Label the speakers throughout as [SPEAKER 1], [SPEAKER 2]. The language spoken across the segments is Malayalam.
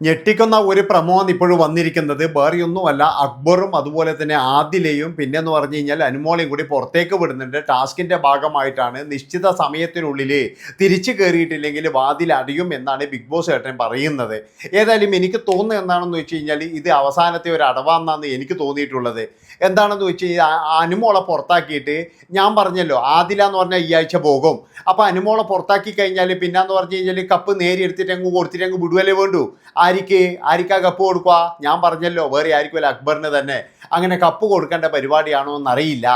[SPEAKER 1] ഞെട്ടിക്കുന്ന ഒരു പ്രമോന്ന് ഇപ്പോഴും വന്നിരിക്കുന്നത് വേറെയൊന്നുമല്ല, അക്ബറും അതുപോലെ തന്നെ ആദിലയും പിന്നെ എന്ന് പറഞ്ഞു കഴിഞ്ഞാൽ അനുമോളയും കൂടി പുറത്തേക്ക് വിടുന്നുണ്ട്. ടാസ്കിൻ്റെ ഭാഗമായിട്ടാണ്. നിശ്ചിത സമയത്തിനുള്ളിൽ തിരിച്ചു കയറിയിട്ടില്ലെങ്കിൽ വാതിൽ അടിയും എന്നാണ് ബിഗ് ബോസ് ഏട്ടൻ പറയുന്നത്. ഏതായാലും എനിക്ക് തോന്നുന്നത് എന്താണെന്ന് വെച്ച് കഴിഞ്ഞാൽ ഇത് അവസാനത്തെ ഒരു അടവാന്നാണ് എനിക്ക് തോന്നിയിട്ടുള്ളത്. എന്താണെന്ന് വെച്ച് കഴിഞ്ഞാൽ അനുമോളെ പുറത്താക്കിയിട്ട്, ഞാൻ പറഞ്ഞല്ലോ ആദില എന്ന് പറഞ്ഞാൽ ഈ ആഴ്ച പോകും. അപ്പോൾ അനുമോളെ പുറത്താക്കി കഴിഞ്ഞാൽ പിന്നെന്ന് പറഞ്ഞു കഴിഞ്ഞാൽ കപ്പ് നേരി എടുത്തിട്ട് അങ്ങ് കൊടുത്തിട്ട് അങ്ങ് വിടുവല്ലേ വേണ്ടു. ആരിക്കാ കപ്പ് കൊടുക്കുക? ഞാൻ പറഞ്ഞല്ലോ വേറെ ആയിരിക്കുമല്ലോ, അക്ബറിന് തന്നെ. അങ്ങനെ കപ്പ് കൊടുക്കേണ്ട പരിപാടിയാണോ എന്നറിയില്ല.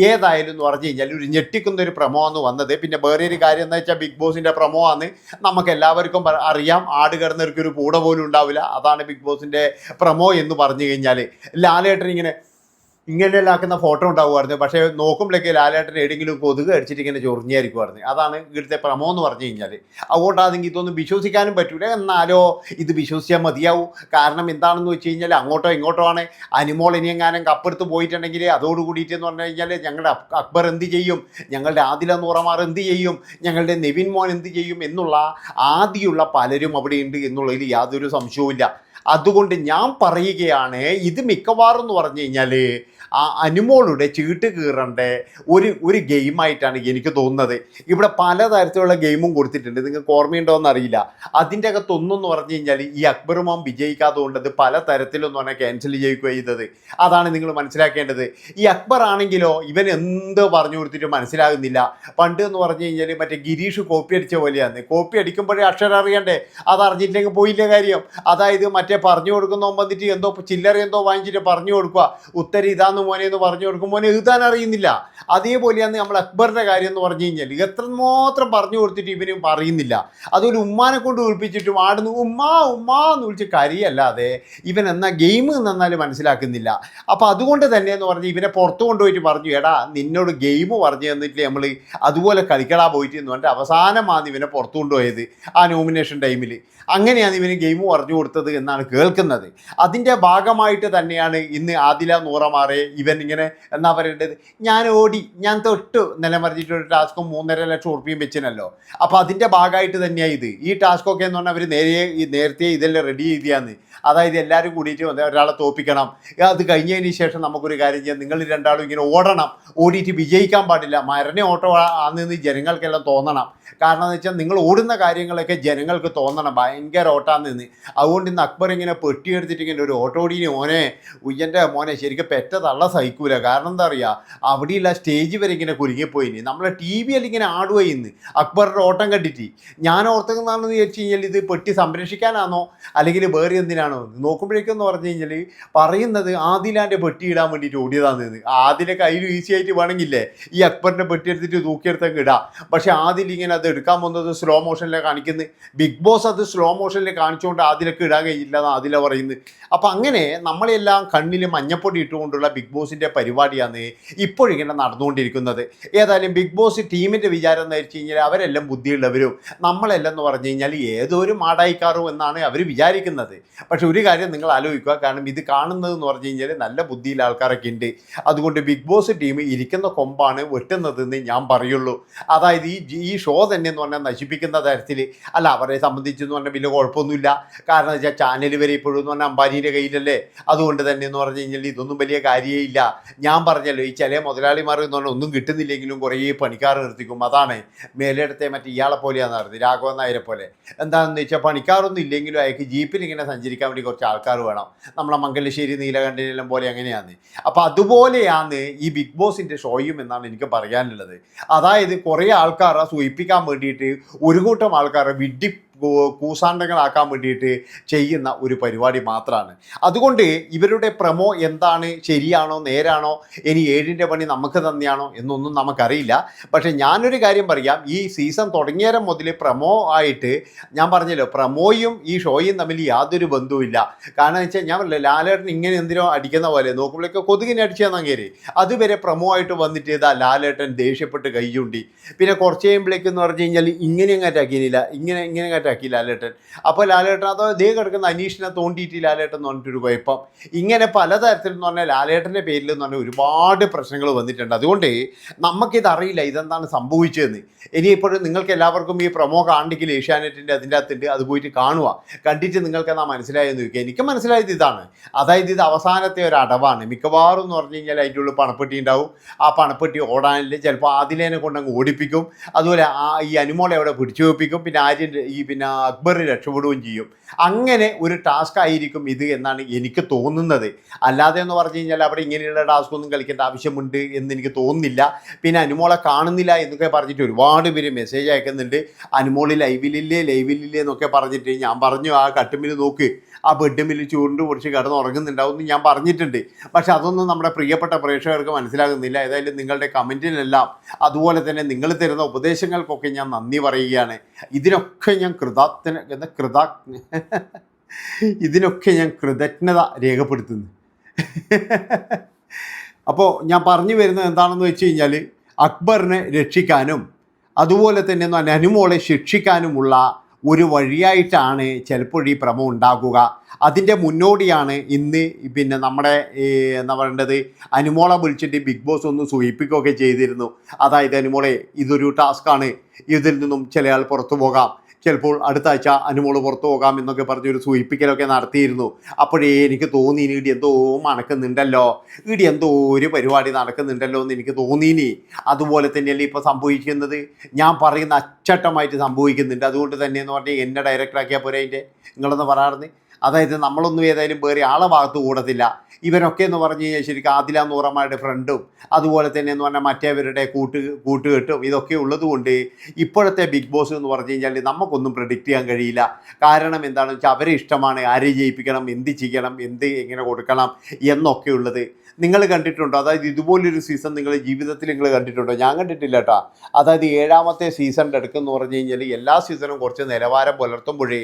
[SPEAKER 1] ഏതായാലും എന്ന് പറഞ്ഞു കഴിഞ്ഞാൽ ഒരു ഞെട്ടിക്കുന്ന ഒരു പ്രമോ ആണ് വന്നത്. പിന്നെ വേറെ ഒരു കാര്യം എന്താ വെച്ചാൽ ബിഗ് ബോസിൻ്റെ പ്രമോ ആണ്, നമുക്ക് എല്ലാവർക്കും അറിയാം. ആട് കിടന്നവർക്ക് ഒരു കൂടെ പോലും ഉണ്ടാവില്ല. അതാണ് ബിഗ് ബോസിൻ്റെ പ്രമോ എന്ന് പറഞ്ഞു കഴിഞ്ഞാൽ. ലാലേട്ടൻ ഇങ്ങനെയെല്ലാം ആക്കുന്ന ഫോട്ടോ ഉണ്ടാവുമായിരുന്നു. പക്ഷേ നോക്കുമ്പോഴേക്ക് ലാലേട്ടൻ ഏതെങ്കിലും കൊതുക് അടിച്ചിട്ട് ഇങ്ങനെ ചൊറിഞ്ഞായിരിക്കുമായിരുന്നു. അതാണ് ഇവിടുത്തെ പ്രമോ എന്ന് പറഞ്ഞു കഴിഞ്ഞാൽ. അതുകൊണ്ടാണെങ്കിൽ ഇതൊന്നും വിശ്വസിക്കാനും പറ്റൂല. എന്നാലോ ഇത് വിശ്വസിച്ചാൽ മതിയാവും. കാരണം എന്താണെന്ന് വെച്ച് കഴിഞ്ഞാൽ അങ്ങോട്ടോ ഇങ്ങോട്ടോ ആണ്. അനുമോൾ ഇനിയെങ്ങാനും കപ്പെടുത്ത് പോയിട്ടുണ്ടെങ്കിൽ അതോടുകൂടിയിട്ട് എന്ന് പറഞ്ഞു കഴിഞ്ഞാൽ ഞങ്ങളുടെ അക്ബർ എന്ത് ചെയ്യും, ഞങ്ങളുടെ ആദില നൂറമാർ എന്ത് ചെയ്യും, ഞങ്ങളുടെ നെവിൻ മോൻ എന്ത് ചെയ്യും എന്നുള്ള ആദിയുള്ള പലരും അവിടെയുണ്ട് എന്നുള്ളതിൽ യാതൊരു സംശയവുമില്ല. അതുകൊണ്ട് ഞാൻ പറയുകയാണ്, ഇത് മിക്കവാറും എന്ന് പറഞ്ഞു കഴിഞ്ഞാൽ ആ അനുമോളുടെ ചീട്ട് കീറേണ്ട ഒരു ഗെയിമായിട്ടാണ് എനിക്ക് തോന്നുന്നത്. ഇവിടെ പലതരത്തിലുള്ള ഗെയിമും കൊടുത്തിട്ടുണ്ട്, നിങ്ങൾക്ക് ഓർമ്മയുണ്ടോ എന്നറിയില്ല. അതിൻ്റെ അകത്തൊന്നെന്ന് പറഞ്ഞു കഴിഞ്ഞാൽ ഈ അക്ബറുമാൻ വിജയിക്കാത്തതുകൊണ്ടത് പല തരത്തിലൊന്നും പറഞ്ഞാൽ ക്യാൻസൽ ചെയ്യുക ചെയ്തത്. അതാണ് നിങ്ങൾ മനസ്സിലാക്കേണ്ടത്. ഈ അക്ബർ ആണെങ്കിലോ ഇവൻ എന്ത് പറഞ്ഞു കൊടുത്തിട്ട് മനസ്സിലാകുന്നില്ല. പണ്ട് എന്ന് പറഞ്ഞു കഴിഞ്ഞാൽ മറ്റേ ഗിരീഷ് കോപ്പി അടിച്ച പോലെയാണ്. കോപ്പി അടിക്കുമ്പോഴേ അക്ഷരം അറിയണ്ടേ, അത് അറിഞ്ഞിട്ടില്ലെങ്കിൽ പോയില്ല കാര്യം. അതായത് മറ്റേ പറഞ്ഞു കൊടുക്കുന്നോ വന്നിട്ട് എന്തോ ചില്ലറ എന്തോ വാങ്ങിച്ചിട്ട് പറഞ്ഞു കൊടുക്കുക, ഉത്തരം ഇതാന്ന് മോനെ എന്ന് പറഞ്ഞു കൊടുക്കും, മോനെ എഴുതാൻ അറിയുന്നില്ല. അതേപോലെയാണ് നമ്മൾ അക്ബറിൻ്റെ കാര്യം എന്ന് പറഞ്ഞു കഴിഞ്ഞാൽ എത്രമാത്രം പറഞ്ഞു കൊടുത്തിട്ട് ഇവനും പറയുന്നില്ല. അതൊരു ഉമ്മാനെ കൊണ്ട് വിളിപ്പിച്ചിട്ടും ആടുന്നു ഉമ്മാ എന്ന് വിളിച്ച് കരിയല്ലാതെ ഇവൻ എന്നാ ഗെയിം എന്നാലും മനസ്സിലാക്കുന്നില്ല. അപ്പോൾ അതുകൊണ്ട് തന്നെ എന്ന് പറഞ്ഞ് ഇവനെ പുറത്തു കൊണ്ടുപോയിട്ട് പറഞ്ഞു, എടാ നിന്നോട് ഗെയിം പറഞ്ഞു തന്നിട്ടില്ലേ നമ്മൾ, അതുപോലെ കളിക്കടാ പോയിട്ട് എന്ന് പറഞ്ഞിട്ട് അവസാനമാണ് ഇവനെ പുറത്തു കൊണ്ടുപോയത് ആ നോമിനേഷൻ ടൈമിൽ. അങ്ങനെയാണ് ഇവന് ഗെയിം പറഞ്ഞു കൊടുത്തത് എന്നാണ് കേൾക്കുന്നത്. അതിൻ്റെ ഭാഗമായിട്ട് തന്നെയാണ് ഇന്ന് ആദില നൂറമാറെ ഇവൻ ഇങ്ങനെ എന്നാ പറയേണ്ടത്, ഞാൻ തൊട്ടു നിലമറിഞ്ഞിട്ടൊരു ടാസ്കും 3.5 ലക്ഷം ഉറുപ്പിയും വെച്ചിനല്ലോ. അപ്പോൾ അതിൻ്റെ ഭാഗമായിട്ട് തന്നെയാണ് ഇത്. ഈ ടാസ്കൊക്കെ എന്ന് പറഞ്ഞാൽ അവർ നേരത്തെ ഇതെല്ലാം റെഡി ചെയ്തിയാന്ന്. അതായത് എല്ലാവരും കൂടിയിട്ട് ഒരാളെ തോൽപ്പിക്കണം. അത് കഴിഞ്ഞതിന് ശേഷം നമുക്കൊരു കാര്യം ചെയ്യാം, നിങ്ങൾ രണ്ടാളും ഇങ്ങനെ ഓടണം, ഓടിയിട്ട് വിജയിക്കാൻ പാടില്ല, മരണ ഓട്ടം ആണെന്ന് ജനങ്ങൾക്കെല്ലാം തോന്നണം. കാരണം എന്ന് വെച്ചാൽ നിങ്ങൾ ഓടുന്ന കാര്യങ്ങളൊക്കെ ജനങ്ങൾക്ക് തോന്നണം ഭയങ്കര ഓട്ടാന്ന്. അതുകൊണ്ട് ഇന്ന് അക്ബർ ഇങ്ങനെ പെട്ടിയെടുത്തിട്ട് ഇങ്ങനെ ഒരു ഓട്ടോടീനെ ഉയ്യൻ്റെ മോനെ ശരിക്കും പെറ്റ തള്ള സഹിക്കൂല. കാരണം എന്താ പറയുക, അവിടെയുള്ള സ്റ്റേജ് വരെ ഇങ്ങനെ കുരുങ്ങിപ്പോയിന്. നമ്മളെ ടി വിയിൽ ഇങ്ങനെ ആടുകയിന്ന് അക്ബറുടെ ഓട്ടം കണ്ടിട്ട്. ഞാൻ ഓർത്തുന്നതാണെന്ന് വിചാരിച്ചു കഴിഞ്ഞാൽ ഇത് പെട്ടി സംരക്ഷിക്കാനാണോ അല്ലെങ്കിൽ വേറെ എന്തിനാണോ നോക്കുമ്പോഴേക്കെന്ന് പറഞ്ഞു കഴിഞ്ഞാൽ പറയുന്നത് ആദിലാൻ്റെ പെട്ടി ഇടാൻ വേണ്ടിയിട്ട് ഓടിയതാണെന്ന്. ആദിലെ കയ്യിൽ ഈസി ആയിട്ട് വേണമെങ്കിലേ ഈ അക്ബറിൻ്റെ പെട്ടി എടുത്തിട്ട് തൂക്കിയെടുത്തൊക്കെ ഇടാം. പക്ഷേ ആദിൽ ഇങ്ങനെ അത് എടുക്കാൻ പോകുന്നത് സ്ലോ മോഷനിലാണ് കാണിക്കുന്നത്. ബിഗ് ബോസ് അത് സ്ലോ മോഷനിൽ കാണിച്ചുകൊണ്ട് ആദിലൊക്കെ ഇടാൻ കഴിയില്ല എന്ന് ആദില പറയുന്നത്. അപ്പം അങ്ങനെ നമ്മളെല്ലാം കണ്ണിൽ മഞ്ഞപ്പൊടി ഇട്ടുകൊണ്ടുള്ള ബിഗ് ബോസിൻ്റെ പരിപാടിയാണ് ഇപ്പോഴിങ്ങനെ നടന്നുകൊണ്ടിരിക്കുന്നത്. ഏതായാലും ബിഗ് ബോസ് ടീമിൻ്റെ വിചാരം എന്ന് വെച്ച് കഴിഞ്ഞാൽ അവരെല്ലാം ബുദ്ധിയുള്ളവരും നമ്മളെല്ലാം എന്ന് പറഞ്ഞു കഴിഞ്ഞാൽ ഏതൊരു മാടായിക്കാറും എന്നാണ് അവർ വിചാരിക്കുന്നത്. പക്ഷെ ഒരു കാര്യം നിങ്ങൾ ആലോചിക്കുക, കാരണം ഇത് കാണുന്നതെന്ന് പറഞ്ഞു കഴിഞ്ഞാൽ നല്ല ബുദ്ധിയുള്ള ആൾക്കാരൊക്കെ ഉണ്ട്. അതുകൊണ്ട് ബിഗ് ബോസ് ടീം ഇരിക്കുന്ന കൊമ്പാണ് വെട്ടുന്നതെന്ന് ഞാൻ പറയുള്ളൂ. അതായത് ഈ ഷോ തന്നെ എന്ന് പറഞ്ഞാൽ നശിപ്പിക്കുന്ന തരത്തിൽ അല്ല. അവരെ സംബന്ധിച്ചെന്ന് പറഞ്ഞാൽ വലിയ കുഴപ്പമൊന്നുമില്ല. കാരണം വെച്ചാൽ ചാനൽ വരെ ഇപ്പോഴും എന്ന് പറഞ്ഞാൽ അംബാനിയുടെ കയ്യിലല്ലേ. അതുകൊണ്ട് തന്നെ എന്ന് പറഞ്ഞു കഴിഞ്ഞാൽ ഇതൊന്നും വലിയ കാര്യമേ ഇല്ല. ഞാൻ പറഞ്ഞല്ലോ, ഈ ചില മുതലാളിമാർ എന്ന് പറഞ്ഞാൽ ഒന്നും കിട്ടുന്നില്ലെങ്കിലും കുറേ പണിക്കാർ നിർത്തിക്കും. അതാണ് മേലെടുത്തെ മറ്റേ ഇയാളെ പോലെയാണെന്ന് പറഞ്ഞത്, രാഘവൻ നായരെ പോലെ. എന്താണെന്ന് വെച്ചാൽ പണിക്കാരൊന്നും ഇല്ലെങ്കിലും അയാൾക്ക് ജീപ്പിൽ ഇങ്ങനെ സഞ്ചരിക്കാൻ വേണ്ടി കുറച്ച് ആൾക്കാർ വേണം. നമ്മളെ മംഗലശ്ശേരി നീലകണ്ഠനെല്ലാം പോലെ അങ്ങനെയാണ്. അപ്പോൾ അതുപോലെയാണ് ഈ ബിഗ് ബോസിൻ്റെ ഷോയും എന്നാണ് എനിക്ക് പറയാനുള്ളത്. അതായത് കുറേ ആൾക്കാരെ സൂചിപ്പിക്കാൻ വേണ്ടിയിട്ട് ഒരു കൂട്ടം ആൾക്കാരെ കൂസാണ്ടങ്ങളാക്കാൻ വേണ്ടിയിട്ട് ചെയ്യുന്ന ഒരു പരിപാടി മാത്രമാണ്. അതുകൊണ്ട് ഇവരുടെ പ്രമോ എന്താണ്, ശരിയാണോ നേരാണോ, ഇനി 7ൻ്റെ പണി നമുക്ക് തന്നെയാണോ എന്നൊന്നും നമുക്കറിയില്ല. പക്ഷേ ഞാനൊരു കാര്യം പറയാം, ഈ സീസൺ തുടങ്ങിയേരം മുതൽ പ്രമോ ആയിട്ട് ഞാൻ പറഞ്ഞല്ലോ, പ്രമോയും ഈ ഷോയും തമ്മിൽ യാതൊരു ബന്ധവുമില്ല. കാരണം എന്ന് വെച്ചാൽ ഞാൻ പറഞ്ഞില്ല, ലാലേട്ടൻ ഇങ്ങനെ എന്തിനോ അടിക്കുന്ന പോലെ നോക്കുമ്പോഴേക്ക് കൊതുകിനെ അടിച്ചാൽ കയറി അതുവരെ പ്രമോ ആയിട്ട് വന്നിട്ട് ഇതാ ലാലേട്ടൻ ദേഷ്യപ്പെട്ട് കൈ ചൂണ്ടി. പിന്നെ കുറച്ച് കഴിയുമ്പോഴേക്കെന്ന് പറഞ്ഞു കഴിഞ്ഞാൽ ഇങ്ങനെ അങ്ങാറ്റാക്കിയില്ല, ഇങ്ങനെ ഹാപ്പിയാക്കി ലാലേട്ടൻ. അപ്പോൾ ലാലേട്ടൻ അതോ ദേ കിടക്കുന്ന അനീഷിനെ തോണ്ടിയിട്ട് ലാലേട്ടൻ എന്ന് പറഞ്ഞിട്ടൊരു കുഴപ്പം. ഇങ്ങനെ പലതരത്തിൽ എന്ന് പറഞ്ഞാൽ ലാലേട്ടൻ്റെ പേരിൽ എന്ന് പറഞ്ഞാൽ ഒരുപാട് പ്രശ്നങ്ങൾ വന്നിട്ടുണ്ട്. അതുകൊണ്ട് നമുക്കിതറിയില്ല ഇതെന്താണ് സംഭവിച്ചതെന്ന്. ഇനിയിപ്പോഴും നിങ്ങൾക്ക് എല്ലാവർക്കും ഈ പ്രൊമോ കാണിക്കൽ ഏഷ്യാനെറ്റിൻ്റെ അതിൻ്റെ അകത്തുണ്ട്, അത് പോയിട്ട് കാണുക. കണ്ടിട്ട് നിങ്ങൾക്ക് എന്നാ മനസ്സിലായെന്ന് ചോദിക്കുക. എനിക്ക് മനസ്സിലായത് ഇതാണ്, അതായത് ഇത് അവസാനത്തെ ഒരു അടവാണ്. മിക്കവാറും എന്ന് പറഞ്ഞു കഴിഞ്ഞാൽ അതിൻ്റെ ഉള്ളിൽ പണപ്പെട്ടി ഉണ്ടാവും. ആ പണപ്പെട്ടി ഓടാനില്ല, ചിലപ്പോൾ ആദിലേനെ കൊണ്ടങ്ങ് ഓടിപ്പിക്കും. അതുപോലെ ഈ അനുമോളെ അവിടെ പിടിച്ചു വെപ്പിക്കും. പിന്നെ പിന്നെ അക്ബർ രക്ഷപ്പെടുകയും ചെയ്യും. അങ്ങനെ ഒരു ടാസ്ക് ആയിരിക്കും ഇത് എന്നാണ് എനിക്ക് തോന്നുന്നത്. അല്ലാതെ എന്ന് പറഞ്ഞു കഴിഞ്ഞാൽ അവിടെ ഇങ്ങനെയുള്ള ടാസ്ക് ഒന്നും കളിക്കേണ്ട ആവശ്യമുണ്ട് എന്ന് എനിക്ക് തോന്നുന്നില്ല. പിന്നെ അനുമോളെ കാണുന്നില്ല എന്നൊക്കെ പറഞ്ഞിട്ട് ഒരുപാട് പേര് മെസ്സേജ് അയക്കുന്നുണ്ട്. അനുമോള് ലൈവിലില്ലേ എന്നൊക്കെ പറഞ്ഞിട്ട് ഞാൻ പറഞ്ഞു ആ കട്ടുമിൽ നോക്ക്, ആ ബെഡുമിൽ ചൂണ്ട് പൊടിച്ച് കിടന്നുറങ്ങുന്നുണ്ടാവും എന്ന് ഞാൻ പറഞ്ഞിട്ടുണ്ട്. പക്ഷെ അതൊന്നും നമ്മുടെ പ്രിയപ്പെട്ട പ്രേക്ഷകർക്ക് മനസ്സിലാകുന്നില്ല. ഏതായാലും നിങ്ങളുടെ കമൻറ്റിനെല്ലാം അതുപോലെ തന്നെ നിങ്ങൾ തരുന്ന ഉപദേശങ്ങൾക്കൊക്കെ ഞാൻ നന്ദി പറയുകയാണ്. ഇതിനൊക്കെ ഞാൻ ഇതിനൊക്കെ ഞാൻ കൃതജ്ഞത രേഖപ്പെടുത്തുന്നു. അപ്പോൾ ഞാൻ പറഞ്ഞു വരുന്നത് എന്താണെന്ന് വെച്ച് കഴിഞ്ഞാൽ, അക്ബറിനെ രക്ഷിക്കാനും അതുപോലെ തന്നെ അനുമോളെ ശിക്ഷിക്കാനുമുള്ള ഒരു വഴിയായിട്ടാണ് ചിലപ്പോൾ ഈ പ്രമോ ഉണ്ടാക്കുക. അതിൻ്റെ മുന്നോടിയാണ് ഇന്ന് പിന്നെ നമ്മുടെ എന്താ പറയേണ്ടത്, അനുമോളെ വിളിച്ചിട്ട് ബിഗ് ബോസ് ഒന്ന് സൂചിപ്പിക്കുകയൊക്കെ ചെയ്തിരുന്നു. അതായത് അനുമോളെ ഇതൊരു ടാസ്ക്കാണ്, ഇതിൽ നിന്നും ചില ആൾ പുറത്തു പോകാം, ചിലപ്പോൾ അടുത്ത ആഴ്ച അനുമോള് പുറത്തു പോകാം എന്നൊക്കെ പറഞ്ഞൊരു സൂചിപ്പിക്കലൊക്കെ നടത്തിയിരുന്നു. അപ്പോഴേ എനിക്ക് തോന്നി ഇടി എന്തോ മണക്കുന്നുണ്ടല്ലോ, ഇടി എന്തോ ഒരു പരിപാടി നടക്കുന്നുണ്ടല്ലോ എന്ന് എനിക്ക് തോന്നീനി. അതുപോലെ തന്നെയല്ലേ ഇപ്പോൾ സംഭവിക്കുന്നത്. ഞാൻ പറയുന്ന അച്ചട്ടമായിട്ട് സംഭവിക്കുന്നുണ്ട്. അതുകൊണ്ട് തന്നെ എന്ന് പറഞ്ഞാൽ എന്നെ ഡയറക്ടറാക്കിയാൽ പോരെ അതിൻ്റെ നിങ്ങളൊന്ന് പറയാറുണ്ട്. അതായത് നമ്മളൊന്നും ഏതായാലും വേറെ ആളെ ഭാഗത്ത് കൂടത്തില്ല. ഇവരൊക്കെ എന്ന് പറഞ്ഞു കഴിഞ്ഞാൽ ശരിക്കും ആദില നൂറമ്മയുടെ ഫ്രണ്ടും അതുപോലെ തന്നെ എന്ന് പറഞ്ഞാൽ മറ്റേവരുടെ കൂട്ടുകെട്ടും ഇതൊക്കെ ഉള്ളതുകൊണ്ട് ഇപ്പോഴത്തെ ബിഗ് ബോസ് എന്ന് പറഞ്ഞു കഴിഞ്ഞാൽ നമുക്കൊന്നും പ്രെഡിക്റ്റ് ചെയ്യാൻ കഴിയില്ല. കാരണം എന്താണെന്ന് വെച്ചാൽ അവരെ ഇഷ്ടമാണ് ആരെ ജയിപ്പിക്കണം, എന്ത് ചെയ്യണം, എന്ത് എങ്ങനെ കൊടുക്കണം എന്നൊക്കെ ഉള്ളത്. നിങ്ങൾ കണ്ടിട്ടുണ്ടോ? അതായത് ഇതുപോലൊരു സീസൺ നിങ്ങൾ ജീവിതത്തിൽ നിങ്ങൾ കണ്ടിട്ടുണ്ടോ? ഞാൻ കണ്ടിട്ടില്ല കേട്ടോ. അതായത് 7ാമത്തെ സീസണിൻ്റെ അടുക്കെന്ന് പറഞ്ഞു കഴിഞ്ഞാൽ എല്ലാ സീസണും കുറച്ച് നിലവാരം പുലർത്തുമ്പോഴേ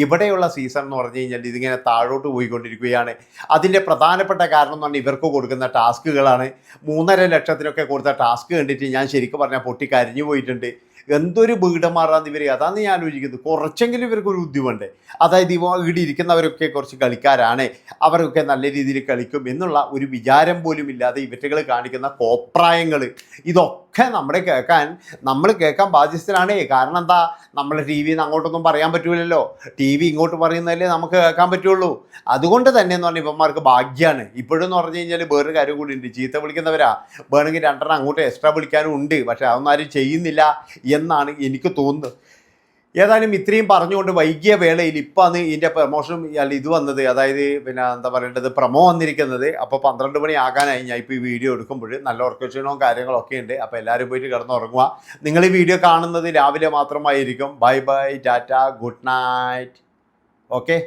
[SPEAKER 1] ഇവിടെയുള്ള സീസൺ എന്ന് പറഞ്ഞു കഴിഞ്ഞാൽ ഇതിങ്ങനെ താഴോട്ട് പോയിക്കൊണ്ടിരിക്കുകയാണ്. അതിൻ്റെ പ്രധാനപ്പെട്ട കാരണം എന്ന് പറഞ്ഞാൽ ഇവർക്ക് കൊടുക്കുന്ന ടാസ്കുകളാണ്. 3.5 ലക്ഷത്തിനൊക്കെ കൊടുത്ത ടാസ്ക് കണ്ടിട്ട് ഞാൻ ശരിക്കും പറഞ്ഞാൽ പൊട്ടിക്കരഞ്ഞു പോയിട്ടുണ്ട്. എന്തൊരു വീടന്മാരാന്ന് ഇവർ, അതാണ് ഞാൻ ആലോചിക്കുന്നത്. കുറച്ചെങ്കിലും ഇവർക്കൊരു ബുദ്ധിമുണ്ട്. അതായത് ഇവിടെ ഇരിക്കുന്നവരൊക്കെ കുറച്ച് കളിക്കാരാണ്, അവരൊക്കെ നല്ല രീതിയിൽ കളിക്കും എന്നുള്ള ഒരു വിചാരം പോലും ഇല്ലാതെ ഇവറ്റകൾ കാണിക്കുന്ന കോപ്രായങ്ങൾ ഇതൊക്കെ നമ്മൾ കേൾക്കാൻ ബാധ്യസ്ഥരാണ്. കാരണം എന്താ, നമ്മളെ ടി വിന്ന് അങ്ങോട്ടൊന്നും പറയാൻ പറ്റൂലല്ലോ. ടി വി ഇങ്ങോട്ട് പറയുന്നതല്ലേ നമുക്ക് കേൾക്കാൻ പറ്റുള്ളൂ. അതുകൊണ്ട് തന്നെ എന്ന് പറഞ്ഞാൽ ഇവന്മാർക്ക് ഭാഗ്യമാണ്. ഇപ്പോഴെന്ന് പറഞ്ഞു കഴിഞ്ഞാൽ വേറൊരു കാര്യം കൂടി ഉണ്ട്. ചീത്ത വിളിക്കുന്നവരാ വേണമെങ്കിൽ 2 അങ്ങോട്ട് എക്സ്ട്രാ വിളിക്കാനും ഉണ്ട്. പക്ഷെ അതൊന്നും ആരും ചെയ്യുന്നില്ല എന്നാണ് എനിക്ക് തോന്നുന്നത്. ഏതായാലും ഇത്രയും പറഞ്ഞുകൊണ്ട് വൈകിയ വേളയിൽ ഇപ്പം ഇതിൻ്റെ പ്രമോഷൻ ഇത് വന്നത്, അതായത് പിന്നെ എന്താ പറയേണ്ടത്, പ്രമോ വന്നിരിക്കുന്നത്. അപ്പോൾ 12 മണി ആകാനായി ഞാൻ ഇപ്പോൾ ഈ വീഡിയോ എടുക്കുമ്പോൾ. നല്ല ഉറക്കക്ഷീണവും കാര്യങ്ങളൊക്കെ ഉണ്ട്. അപ്പോൾ എല്ലാവരും പോയിട്ട് കിടന്നുറങ്ങുക. നിങ്ങൾ ഈ വീഡിയോ കാണുന്നത് രാവിലെ മാത്രമായിരിക്കും. Bye bye, Tata, good night. Okay.